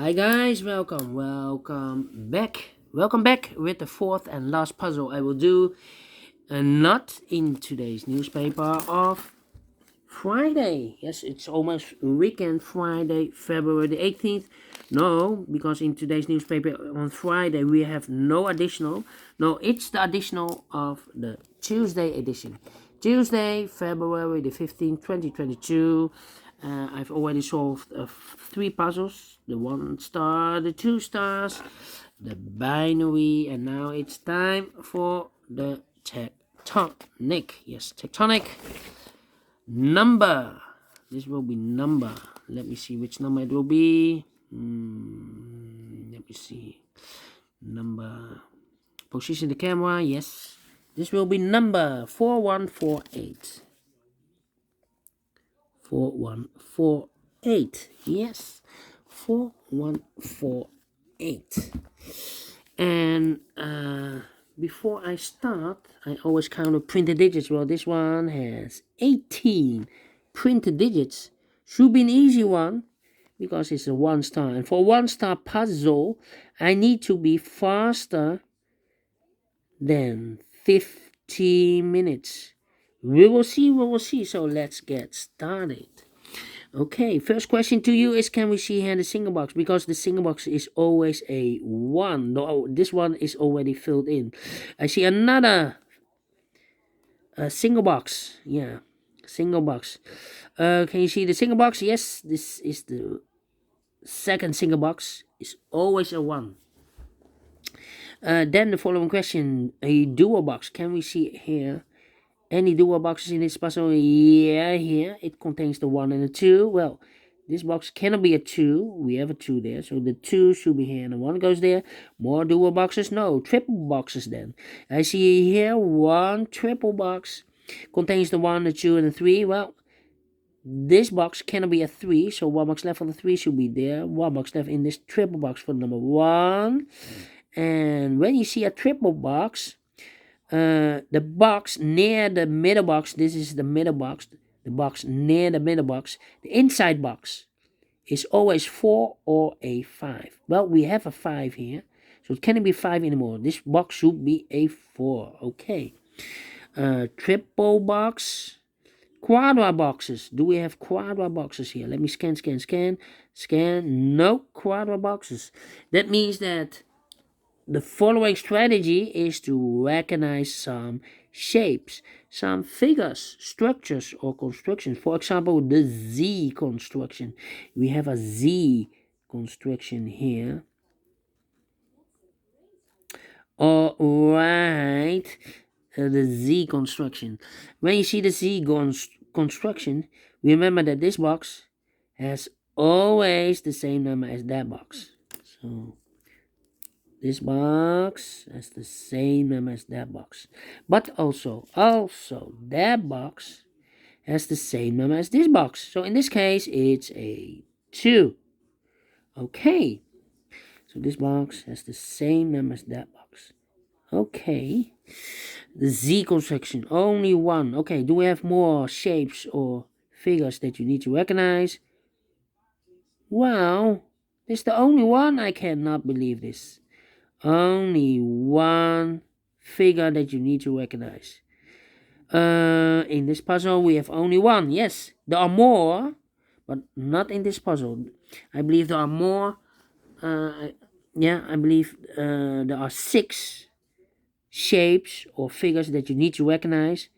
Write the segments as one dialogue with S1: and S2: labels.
S1: Hi guys, welcome back with the fourth and last puzzle I will do, and not in today's newspaper of Friday. Yes, it's almost weekend, Friday, February the 18th. No, because in today's newspaper on Friday we have no additional. No, it's the additional of the Tuesday edition. Tuesday, February the 15th, 2022. I've already solved 3 puzzles. The 1 star, the 2 stars, the binary, and now it's time for the tectonic. Yes, tectonic number. This will be number. Let me see which number it will be. Let me see. Number. Position the camera. Yes. This will be number 4148. 4148. Yes. 4148. And before I start, I always count the printed digits. Well, this one has 18 printed digits. Should be an easy one because it's a 1 star. And for 1 star puzzle, I need to be faster than 50 minutes. We will see. So let's get started. Okay, first question to you is, can we see here the single box? Because the single box is always a 1. No, this one is already filled in. I see another single box. Yeah, single box. Can you see the single box? Yes, this is the second single box. It's always a 1. Then the following question, a dual box. Can we see here any dual boxes in this puzzle? Yeah, here it contains the 1 and the 2. Well, this box cannot be a 2. We have a 2 there, so the 2 should be here and the 1 goes there. More dual boxes? No, triple boxes then. I see here 1 triple box contains the 1, the 2, and the 3. Well, this box cannot be a 3, so 1 box left for the 3 should be there. 1 box left in this triple box for number 1. And when you see a triple box, the box near the middle box, this is the middle box, the box near the middle box, the inside box is always 4 or a 5. Well, we have a 5 here, so it cannot be 5 anymore. This box should be a 4. Okay. Triple box. Quadra boxes. Do we have quadra boxes here? Let me scan. No quadra boxes. That means that the following strategy is to recognize some shapes, some figures, structures, or constructions. For example, the Z construction. We have a Z construction here. All right, the Z construction. When you see the Z construction, remember that this box has always the same number as that box. So this box has the same number as that box. But also that box has the same number as this box. So in this case, it's a 2. Okay. So this box has the same number as that box. Okay. The Z construction, only 1. Okay, do we have more shapes or figures that you need to recognize? Well, this is the only one. I cannot believe this. Only 1 figure that you need to recognize. In this puzzle, we have only 1. Yes, there are more, but not in this puzzle. I believe there are more. I believe there are 6 shapes or figures that you need to recognize,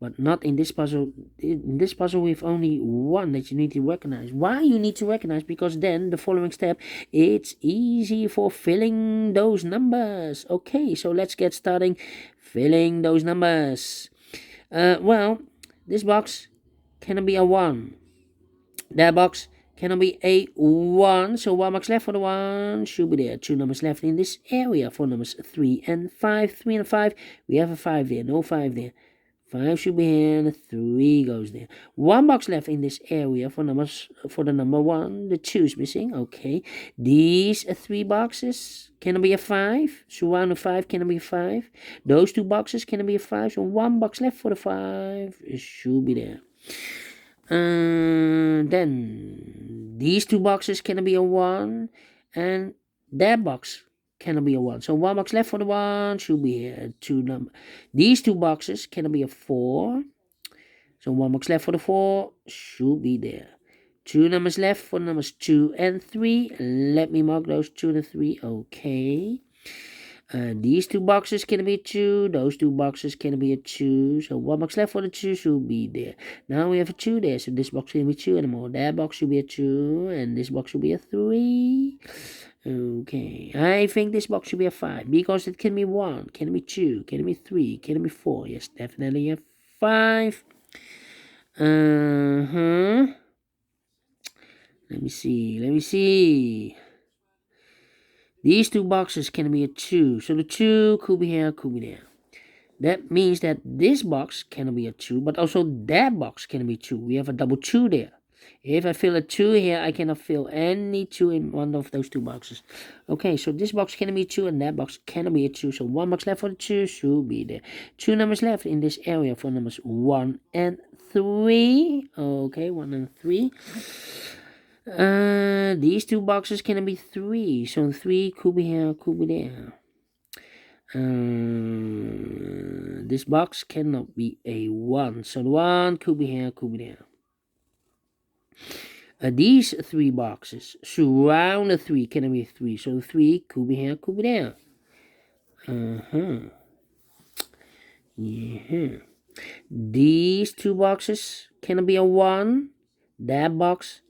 S1: but not in this puzzle. In this puzzle, we have only 1 that you need to recognize. Why you need to recognize? Because then the following step, it's easy for filling those numbers. Okay, so let's get starting filling those numbers. Well, this box cannot be a 1. That box cannot be a 1, so 1 box left for the 1 should be there. 2 numbers left in this area for numbers 3 and 5. 3 and 5, we have a 5 there, no 5 there. 5 should be here, and 3 goes there. 1 box left in this area for the number 1. The 2 is missing. Okay, these 3 boxes cannot be a 5. So 1 and 5 cannot be a 5. Those 2 boxes cannot be a 5. So 1 box left for the 5. It should be there. Then these 2 boxes cannot be a 1. and that box cannot be a 1. So 1 box left for the 1 should be here. These 2 boxes cannot be a 4. So 1 box left for the 4 should be there. 2 numbers left for numbers 2 and 3. Let me mark those 2 and 3. Okay. These 2 boxes can be a 2. Those 2 boxes can be a 2. So 1 box left for the 2 should be there. Now we have a 2 there. So this box can be 2 anymore. That box should be a 2. And this box should be a 3. Okay. I think this box should be a 5. Because it can be 1. Can be 2. Can be 3. Can be 4. Yes, definitely a 5. Let me see. These 2 boxes can be a 2. So the 2 could be here, could be there. That means that this box can be a 2, but also that box can be 2. We have a double 2 there. If I fill a 2 here, I cannot fill any 2 in one of those 2 boxes. Okay, so this box can be 2 and that box can be a 2. So 1 box left for the 2 should be there. 2 numbers left in this area for numbers 1 and 3. Okay, 1 and 3. These 2 boxes can be 3. So 3 could be here, could be there. This box cannot be a 1. So the 1 could be here, could be there. These 3 boxes surround the 3 can be 3. So the 3 could be here, could be there. Yeah. These 2 boxes can be a 1. That box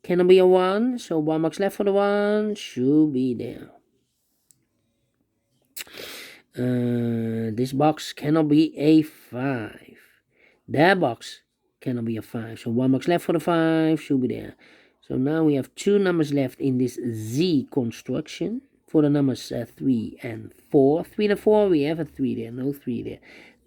S1: can be a 1. So 1 box left for the 1 should be there. This box cannot be a 5. That box cannot be a 5. So 1 box left for the 5 should be there. So now we have 2 numbers left in this Z construction for the numbers 3 and 4. 3 and 4, we have a 3 there. No 3 there.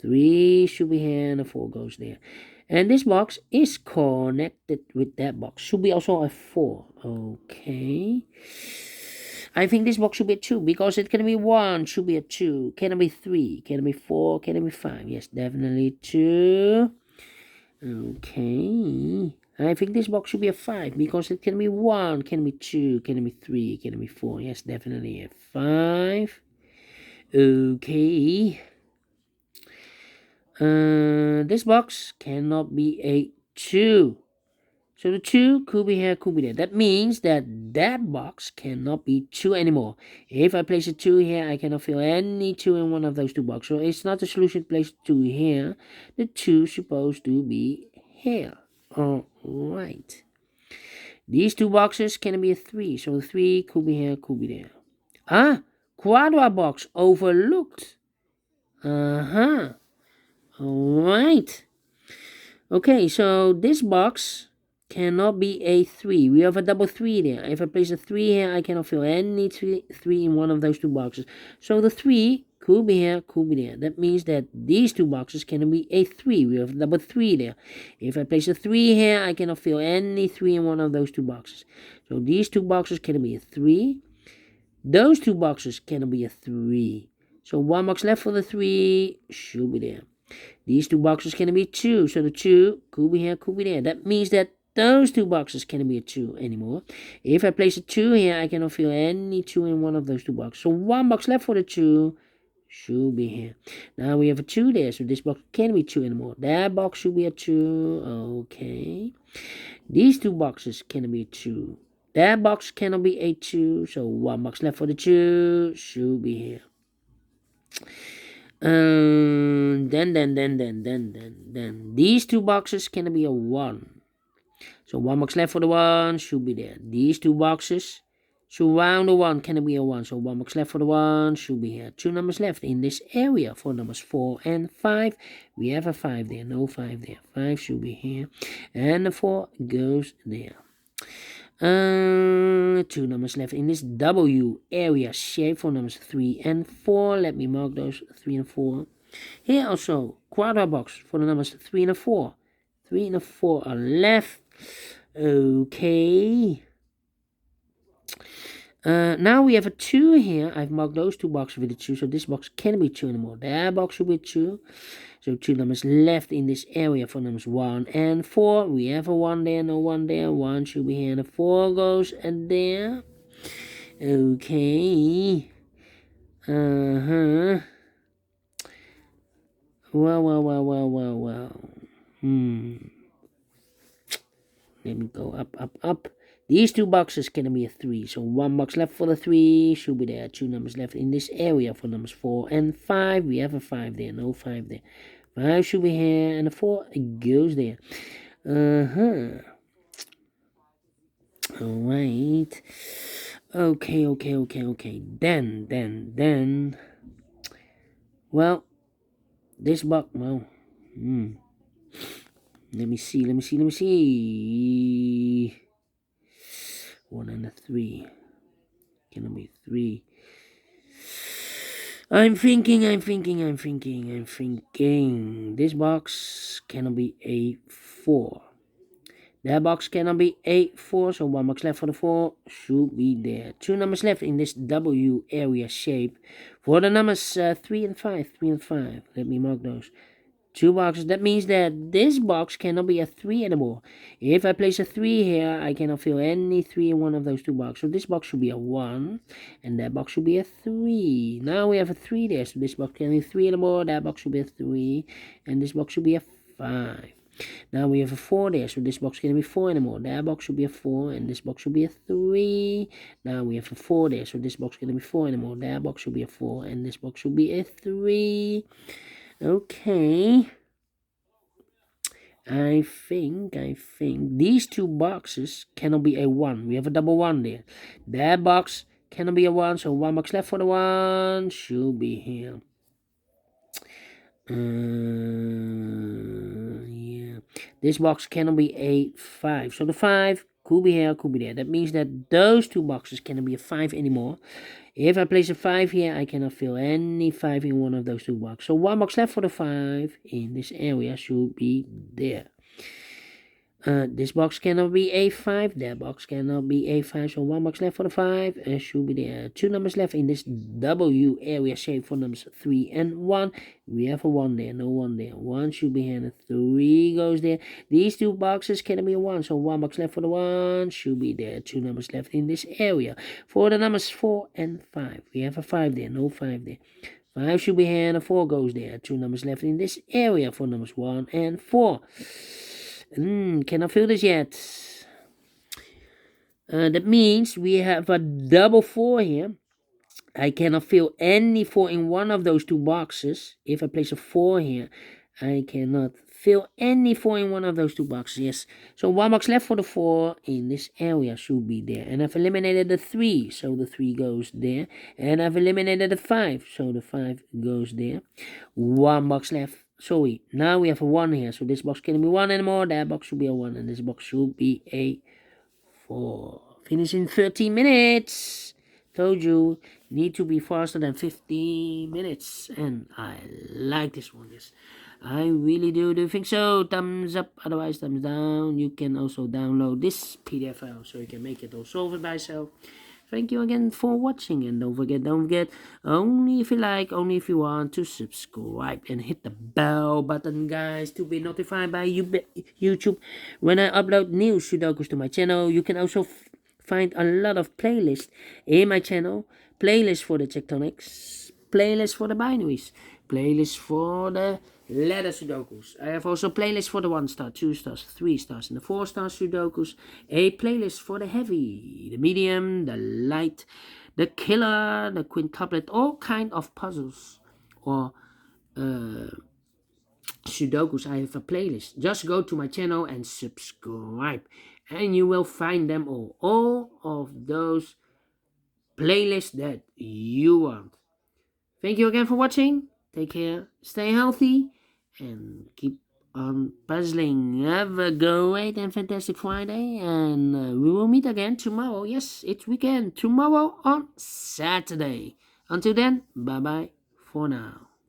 S1: 3 should be here and a 4 goes there. And this box is connected with that box. Should be also a 4. Okay. I think this box should be a 2 because it can be 1, should be a 2. Can it be 3? Can it be 4? Can it be 5? Yes, definitely 2. Okay. I think this box should be a 5 because it can be 1, can be 2, can be 3, can be 4. Yes, definitely a 5. Okay. This box cannot be a 2. So the 2 could be here, could be there. That means that that box cannot be 2 anymore. If I place a 2 here, I cannot fill any 2 in one of those 2 boxes. So it's not a solution to place 2 here. The 2 is supposed to be here. Alright. These 2 boxes can be a 3. So the 3 could be here, could be there. Quadra box overlooked. Alright. Okay, so this box cannot be a 3. We have a double 3 there. If I place a 3 here, I cannot fill any 3 in one of those 2 boxes. So the 3 could be here, could be there. That means that these 2 boxes can be a 3. We have a double 3 there. If I place a 3 here, I cannot fill any 3 in one of those 2 boxes. So these 2 boxes can be a 3. Those 2 boxes can be a 3. So 1 box left for the 3 should be there. These 2 boxes can be 2. So the 2 could be here, could be there. That means that those 2 boxes can't be a 2 anymore. If I place a 2 here, I cannot fill any 2 in one of those 2 boxes. So 1 box left for the 2 should be here. Now we have a 2 there, so this box can't be 2 anymore. That box should be a 2. Okay. These 2 boxes can be 2. That box cannot be a 2, so 1 box left for the 2 should be here. Then these 2 boxes can be a 1. So 1 box left for the 1 should be there. These 2 boxes surround the 1 can be a 1. So 1 box left for the 1 should be here. 2 numbers left in this area for numbers 4 and 5. We have a 5 there. No 5 there. 5 should be here. And the 4 goes there. 2 numbers left in this W area shape for numbers 3 and 4. Let me mark those 3 and 4. Here also, quadra box for the numbers 3 and 4. 3 and 4 are left. Okay. Now we have a 2 here. I've marked those 2 boxes with a 2, so this box can't be 2 anymore. That box should be 2. So 2 numbers left in this area for numbers 1 and 4. We have a 1 there, no 1 there. 1 should be here, and a 4 goes and there. Okay. Uh-huh. Well. Let me go up. These two boxes can be a 3. So 1 box left for the 3. Should be there. 2 numbers left in this area for numbers 4 and 5. We have a 5 there. No 5 there. 5 should be here. And a 4 goes there. Uh-huh. Alright. Okay. Then. Well, this box. Well. Let me see. 1 and a 3. Can it be 3? I'm thinking. This box cannot be a 4. That box cannot be a 4, so 1 box left for the 4 should be there. 2 numbers left in this W area shape for the numbers 3 and 5. Let me mark those. 2 boxes. That means that this box cannot be a 3 anymore. If I place a 3 here, I cannot fill any 3 in one of those 2 boxes. So this box should be a 1, and that box should be a 3. Now we have a 3 there, so this box can't be 3 anymore. That box should be a 3, and this box should be a 5. Now we have a 4 there, so this box can't be 4 anymore. That box should be a 4, and this box should be a 3. Now we have a 4 there, so this box can't be 4 anymore. That box should be a 4, and this box should be a 3. Okay. I think these 2 boxes cannot be a 1. We have a double 1 there. That box cannot be a 1, so 1 box left for the 1 should be here. Yeah. This box cannot be a 5, so the 5 could be here, could be there. That means that those 2 boxes cannot be a 5 anymore. If I place a 5 here, I cannot fill any 5 in one of those 2 boxes. So 1 box left for the 5 in this area should be there. This box cannot be a 5. That box cannot be a 5. So 1 box left for the 5 should be there. 2 numbers left in this W area shape for numbers 3 and 1. We have a 1 there. No 1 there. 1 should be here and a 3 goes there. These 2 boxes cannot be a 1. So 1 box left for the 1 should be there. 2 numbers left in this area. For the numbers 4 and 5. We have a 5 there. No 5 there. 5 should be here and a 4 goes there. 2 numbers left in this area for numbers 1 and 4. Cannot fill this yet. That means we have a double 4 here. I cannot fill any 4 in one of those 2 boxes. If I place a 4 here, I cannot fill any 4 in one of those 2 boxes. Yes. So 1 box left for the 4 in this area should be there. And I've eliminated the 3, so the 3 goes there. And I've eliminated the 5, so the 5 goes there. 1 box left. Sorry, now we have a 1 here, so this box can't be 1 anymore. That box should be a 1, and this box should be a 4. Finish in 13 minutes. Told you, need to be faster than 15 minutes, and I like this one. Yes, I really do think so. Thumbs up, otherwise thumbs down. You can also download this PDF file so you can make it or solve it by yourself. Thank you again for watching, and don't forget, only if you like, only if you want, to subscribe and hit the bell button, guys, to be notified by YouTube when I upload new Sudokus to my channel. You can also find a lot of playlists in my channel. Playlists for the Tectonics, playlists for the binaries, playlists for the letter Sudokus. I have also playlists for the 1 star, 2 stars, 3 stars, and the 4 star Sudokus. A playlist for the heavy, the medium, the light, the killer, the quintuplet, all kind of puzzles or Sudokus. I have a playlist. Just go to my channel and subscribe, and you will find them all of those playlists that you want. Thank you again for watching. Take care, stay healthy, and keep on puzzling. Have a great and fantastic Friday, and we will meet again tomorrow. Yes, it's weekend. Tomorrow on Saturday. Until then, bye bye for now.